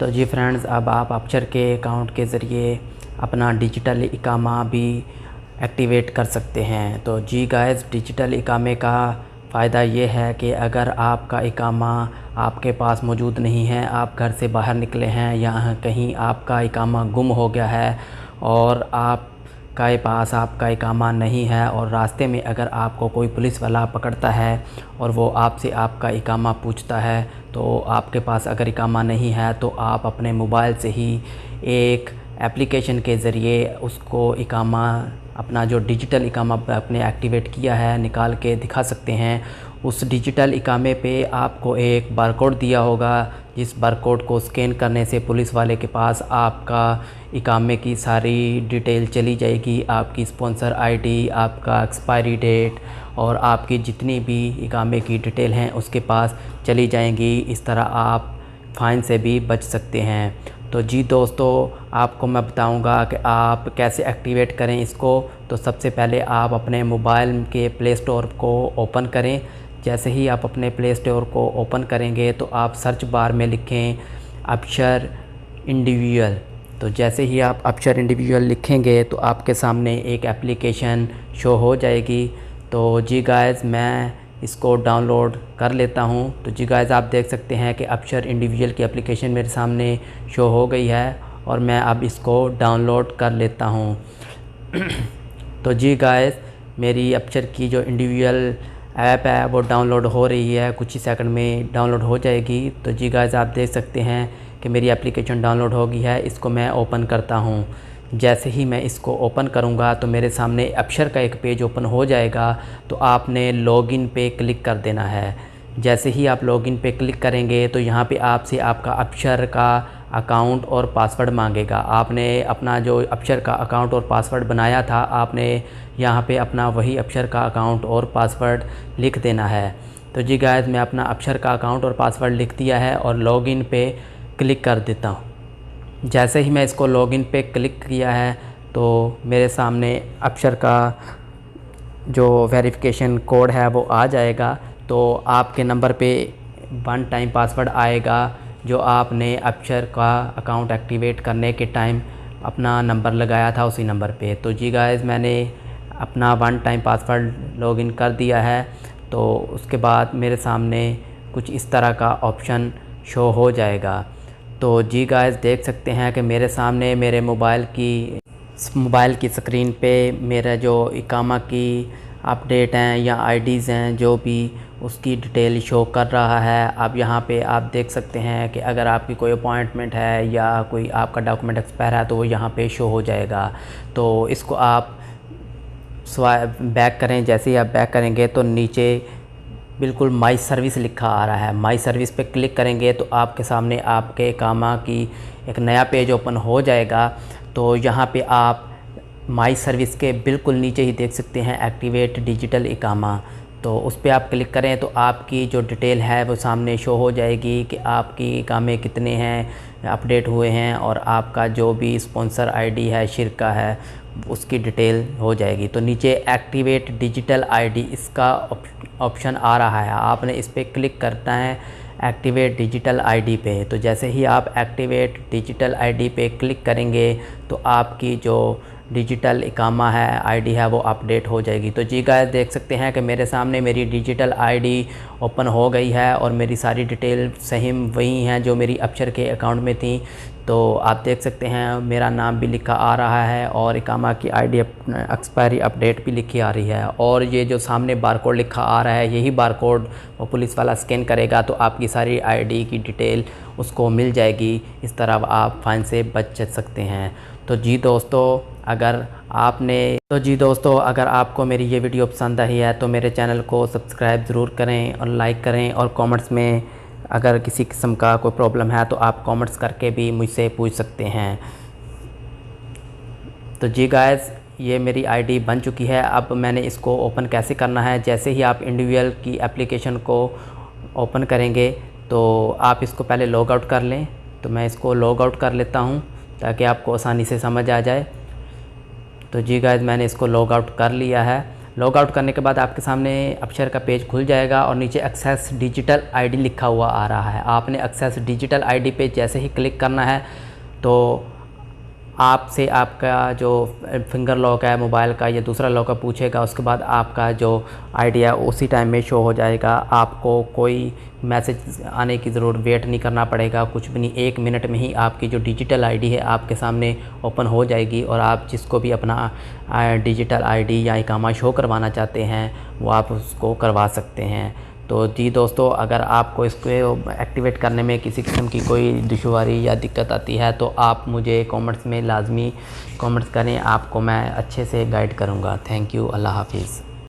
तो जी फ्रेंड्स, अब आप अपचर के अकाउंट के ज़रिए अपना डिजिटल इकामा भी एक्टिवेट कर सकते हैं। तो जी गाइस, डिजिटल इकामे का फ़ायदा ये है कि अगर आपका इकामा आपके पास मौजूद नहीं है, आप घर से बाहर निकले हैं या कहीं आपका इकामा गुम हो गया है और आपके पास आपका इकामा नहीं है और रास्ते में अगर आपको कोई पुलिस वाला पकड़ता है और वो आपसे आपका इकामा पूछता है, तो आपके पास अगर इकामा नहीं है तो आप अपने मोबाइल से ही एक एप्लीकेशन के ज़रिए उसको इकामा, अपना जो डिजिटल इकामा आपने एक्टिवेट किया है, निकाल के दिखा सकते हैं। उस डिजिटल इकामे पे आपको एक बारकोड दिया होगा, जिस बारकोड को स्कैन करने से पुलिस वाले के पास आपका इकामे की सारी डिटेल चली जाएगी। आपकी स्पॉन्सर आईडी, आपका एक्सपायरी डेट और आपकी जितनी भी इकामे की डिटेल हैं उसके पास चली जाएंगी। इस तरह आप फ़ाइन से भी बच सकते हैं। तो जी दोस्तों, आपको मैं बताऊंगा कि आप कैसे एक्टिवेट करें इसको। तो सबसे पहले आप अपने मोबाइल के प्ले स्टोर को ओपन करें। जैसे ही आप अपने प्ले स्टोर को ओपन करेंगे तो आप सर्च बार में लिखें अपचर इंडिविजुअल। तो जैसे ही आप अपचर इंडिविजुअल लिखेंगे तो आपके सामने एक एप्लीकेशन शो हो जाएगी। तो जी गाइस, मैं इसको डाउनलोड कर लेता हूं। तो जी गाइस, आप देख सकते हैं कि अपचर इंडिविजुअल की एप्लीकेशन मेरे सामने शो हो गई है और मैं अब इसको डाउनलोड कर लेता हूं। तो जी गाइस, मेरी अपचर की जो इंडिविजुअल ऐप है वो डाउनलोड हो रही है, कुछ ही सेकंड में डाउनलोड हो जाएगी। तो जी गाइस, आप देख सकते हैं कि मेरी एप्लीकेशन डाउनलोड हो गई है। इसको मैं ओपन करता हूं। जैसे ही मैं इसको ओपन करूंगा तो मेरे सामने अपचर का एक पेज ओपन हो जाएगा। तो आपने लॉगिन पे क्लिक कर देना है। जैसे ही आप लॉगिन पे क्लिक करेंगे तो यहाँ पे आपसे आपका अपचर का अकाउंट और पासवर्ड मांगेगा। आपने अपना जो अपचर का अकाउंट और पासवर्ड बनाया था, आपने यहाँ पे अपना वही अपचर का अकाउंट और पासवर्ड लिख देना है। तो जी गाइस, मैं अपना अपचर का अकाउंट और पासवर्ड लिख दिया है और लॉगिन पे क्लिक कर देता हूँ। जैसे ही मैं इसको लॉगिन पे क्लिक किया है तो मेरे सामने अपचर का जो वेरिफिकेशन कोड है वो आ जाएगा। तो आपके नंबर पे 1 टाइम पासवर्ड आएगा जो आपने अपचर का अकाउंट एक्टिवेट करने के टाइम अपना नंबर लगाया था, उसी नंबर पे। तो जी गाइस, मैंने अपना 1 टाइम पासवर्ड लॉगिन कर दिया है। तो उसके बाद मेरे सामने कुछ इस तरह का ऑप्शन शो हो जाएगा। तो जी गाइस, देख सकते हैं कि मेरे सामने मेरे मोबाइल की स्क्रीन पे मेरा जो इकामा की अपडेट हैं या आईडीज़ हैं, जो भी उसकी डिटेल शो कर रहा है। अब यहाँ पे आप देख सकते हैं कि अगर आपकी कोई अपॉइंटमेंट है या कोई आपका डॉक्यूमेंट एक्सपायर है तो वो यहाँ पे शो हो जाएगा। तो इसको आप बैक करें। जैसे ही आप बैक करेंगे तो नीचे बिल्कुल माई सर्विस लिखा आ रहा है। माई सर्विस पे क्लिक करेंगे तो आपके सामने आपके इकामा की एक नया पेज ओपन हो जाएगा। तो यहाँ पे आप माई सर्विस के बिल्कुल नीचे ही देख सकते हैं एक्टिवेट डिजिटल इकामा। तो उस पर आप क्लिक करें तो आपकी जो डिटेल है वो सामने शो हो जाएगी कि आपकी इकामे कितने हैं अपडेट हुए हैं और आपका जो भी स्पॉन्सर आईडी है, शिरका है, उसकी डिटेल हो जाएगी। तो नीचे एक्टिवेट डिजिटल आईडी इसका ऑप्शन आ रहा है, आपने इस पर क्लिक करना है एक्टिवेट डिजिटल आईडी पे। तो जैसे ही आप एक्टिवेट डिजिटल आईडी पे क्लिक करेंगे तो आपकी जो डिजिटल इकामा है, आईडी है, वो अपडेट हो जाएगी। तो जी गाइस, देख सकते हैं कि मेरे सामने मेरी डिजिटल आईडी ओपन हो गई है और मेरी सारी डिटेल सही वही हैं जो मेरी अपचर के अकाउंट में थी। तो आप देख सकते हैं मेरा नाम भी लिखा आ रहा है और इकामा की आईडी एक्सपायरी अपडेट भी लिखी आ रही है। और ये जो सामने बारकोड लिखा आ रहा है, यही बारकोड वो पुलिस वाला स्कैन करेगा तो आपकी सारी आईडी की डिटेल उसको मिल जाएगी। इस तरह आप फ़ाइन से बच सकते हैं। तो जी दोस्तों, अगर आपको मेरी ये वीडियो पसंद आई है तो मेरे चैनल को सब्सक्राइब ज़रूर करें और लाइक करें। और कमेंट्स में अगर किसी किस्म का कोई प्रॉब्लम है तो आप कमेंट्स करके भी मुझसे पूछ सकते हैं। तो जी गाइस, ये मेरी आईडी बन चुकी है। अब मैंने इसको ओपन कैसे करना है, जैसे ही आप इंडिविजुअल की एप्लीकेशन को ओपन करेंगे तो आप इसको पहले लॉग आउट कर लें। तो मैं इसको लॉग आउट कर लेता हूँ ताकि आपको आसानी से समझ आ जाए। तो जी गाइस, मैंने इसको लॉग आउट कर लिया है। लॉग आउट करने के बाद आपके सामने अपशर का पेज खुल जाएगा और नीचे एक्सेस डिजिटल आईडी लिखा हुआ आ रहा है। आपने एक्सेस डिजिटल आईडी पे जैसे ही क्लिक करना है तो आपसे आपका जो फिंगर लॉक है मोबाइल का या दूसरा लॉक है पूछेगा, उसके बाद आपका जो आईडी है उसी टाइम में शो हो जाएगा। आपको कोई मैसेज आने की ज़रूरत वेट नहीं करना पड़ेगा, कुछ भी नहीं। 1 मिनट में ही आपकी जो डिजिटल आईडी है आपके सामने ओपन हो जाएगी और आप जिसको भी अपना डिजिटल आईडी या इकामा शो करवाना चाहते हैं वो आप उसको करवा सकते हैं। तो जी दोस्तों, अगर आपको इसको एक्टिवेट करने में किसी किस्म की कोई दुश्वारी या दिक्कत आती है तो आप मुझे कमेंट्स में लाजमी कमेंट्स करें, आपको मैं अच्छे से गाइड करूँगा। थैंक यू, अल्लाह हाफिज़।